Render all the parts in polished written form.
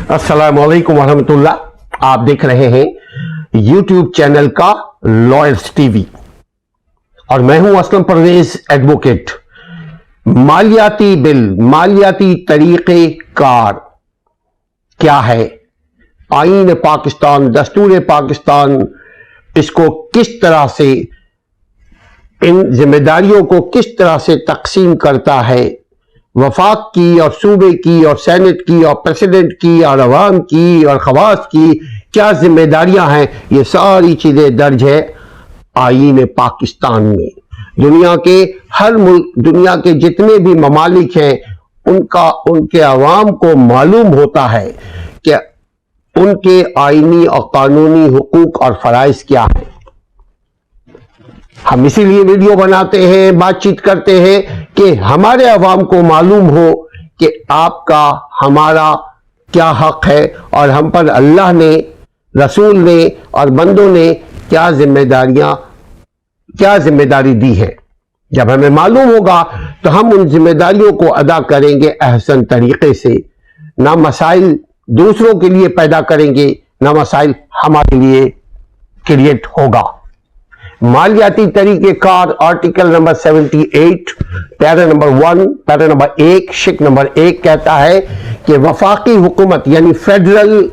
अस्सलाम वालेकुम वरहमतुल्लाह। आप देख रहे हैं यूट्यूब चैनल का लॉयर्स टीवी और मैं हूं असलम परवेज एडवोकेट। मालियाती बिल, मालियाती तरीके कार क्या है, आईन पाकिस्तान, दस्तूर पाकिस्तान इसको किस तरह से, इन जिम्मेदारियों को किस तरह से तकसीम करता है, वफाक की और सूबे की और सेनेट की और प्रेसिडेंट की और अवाम की और खवास की क्या जिम्मेदारियां हैं, ये सारी चीजें दर्ज है आईन पाकिस्तान में। दुनिया के हर मुल्क, दुनिया के जितने भी ममालिक हैं, उनके अवाम को मालूम होता है कि उनके आईनी और कानूनी हुकूक और फराइज क्या है। हम इसीलिए वीडियो बनाते हैं, बातचीत करते हैं कि हमारे अवाम को मालूम हो कि आपका हमारा क्या हक है और हम पर अल्लाह ने, रसूल ने और बंदों ने क्या जिम्मेदारी दी है। जब हमें मालूम होगा तो हम उन जिम्मेदारियों को अदा करेंगे अहसन तरीके से। ना मसाइल दूसरों के लिए पैदा करेंगे, ना मसाइल हमारे लिए क्रिएट होगा। मालियाती तरीक़ेकार article number 78 para number 1 para number 1 शिक नंबर 1 कहता है कि वफाकी हुकूमत यानी फेडरल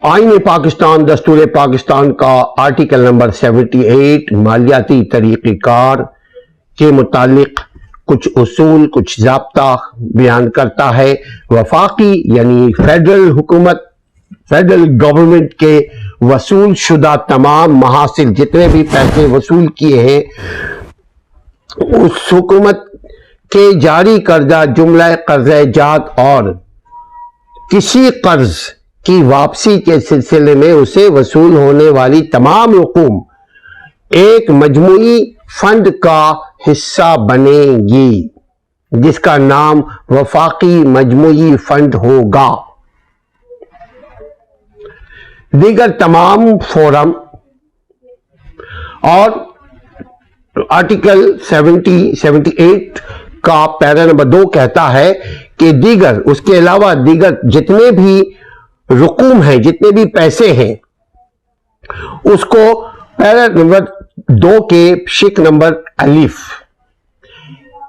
आईन पाकिस्तान, दस्तूर पाकिस्तान का आर्टिकल नंबर 78 मालियाती तरीक़ेकार के मुतालिक कुछ उसूल, कुछ ज़ाब्ता बयान करता है। वफाकी यानी फेडरल हुकूमत, फेडरल गवर्नमेंट के वसूल शुदा तमाम महासिल जितने भी पैसे वसूल किए हैं, उस हुकूमत के जारी कर्जा जुमला कर्ज़ जात और किसी कर्ज की वापसी के सिलसिले में उसे वसूल होने वाली तमाम रकूम एक मजमूई फंड का हिस्सा बनेगी, जिसका नाम वफाकी मजमूई फंड होगा। दीगर तमाम फोरम और आर्टिकल 78 का पैरा नंबर 2 कहता है कि दीगर, उसके अलावा दीगर जितने भी रकूम हैं, जितने भी पैसे हैं, उसको पैरा नंबर 2 के शिक नंबर अलिफ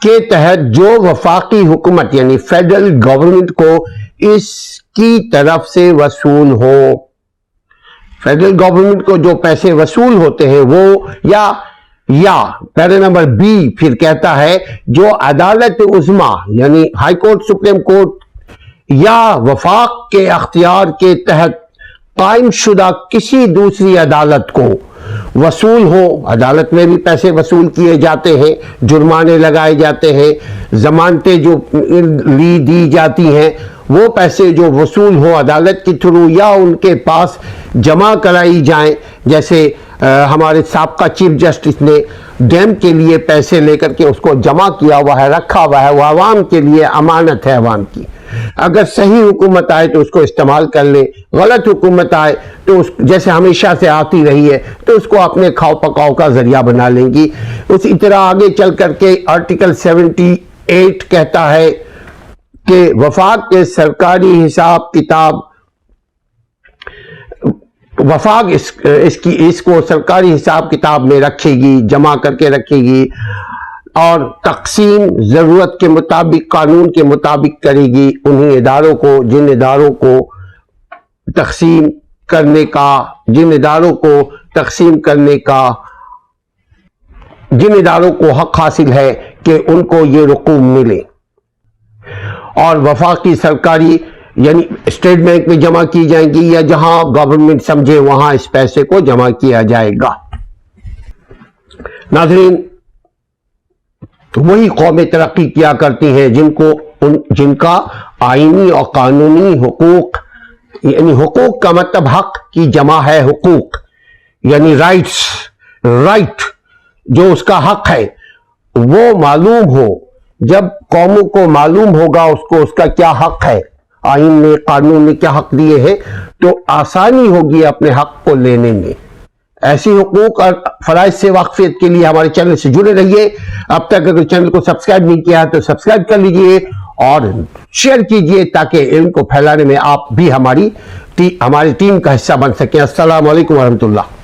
के तहत जो वफाकी हुकूमत यानी फेडरल गवर्नमेंट को इसकी तरफ से वसूल हो, फेडरल गवर्नमेंट को जो पैसे वसूल होते हैं वो या पैरा नंबर बी फिर कहता है जो अदालत उज़्मा यानी हाई कोर्ट, सुप्रीम कोर्ट या वफाक के अख्तियार के तहत कायम शुदा किसी दूसरी अदालत को वसूल हो। अदालत में भी पैसे वसूल किए जाते हैं, जुर्माने लगाए जाते हैं, जमानतें जो दी जाती हैं, वो पैसे जो वसूल हो अदालत के थ्रू या उनके पास जमा कराई जाएं। जैसे हमारे साबका चीफ जस्टिस ने डैम के लिए पैसे लेकर के उसको जमा किया हुआ है, रखा हुआ है, वो आवाम के लिए अमानत है आवाम की। अगर सही हुकूमत आए तो उसको इस्तेमाल कर ले, गलत हुकूमत आए तो जैसे हमेशा से आती रही है तो उसको अपने खाओ पकाओ का जरिया बना लेंगी। उसी तरह आगे चल करके आर्टिकल 78 कहता है कि वफाक के सरकारी हिसाब किताब, वफाक इसको सरकारी हिसाब किताब में रखेगी, जमा करके रखेगी और तकसीम जरूरत के मुताबिक, कानून के मुताबिक करेगी उन्हीं इदारों को, जिन इदारों को तकसीम करने का, जिन इदारों को हक हासिल है कि उनको ये रकूम मिले। और वफाकी सरकारी यानी स्टेट बैंक में जमा की जाएंगी या जहां गवर्नमेंट समझे वहां इस पैसे को जमा किया जाएगा। नाज़रीन, वही कौमें तरक्की किया करती हैं जिनका आईनी और कानूनी हुकूक, यानी हुकूक का मतलब हक की जमा है, हुकूक यानी राइट जो उसका हक है वो मालूम हो। जब कौमों को मालूम होगा उसको उसका क्या हक है, आईन ने, कानून ने क्या हक दिए हैं, तो आसानी होगी अपने हक को लेने में। ऐसी हुकूक और फराइज से वाकफियत के लिए हमारे चैनल से जुड़े रहिए। अब तक अगर चैनल को सब्सक्राइब नहीं किया है तो सब्सक्राइब कर लीजिए اور شیئر کیجئے تاکہ علم کو پھیلانے میں آپ بھی ہماری ٹیم کا حصہ بن سکیں۔ السلام علیکم ورحمۃ اللہ۔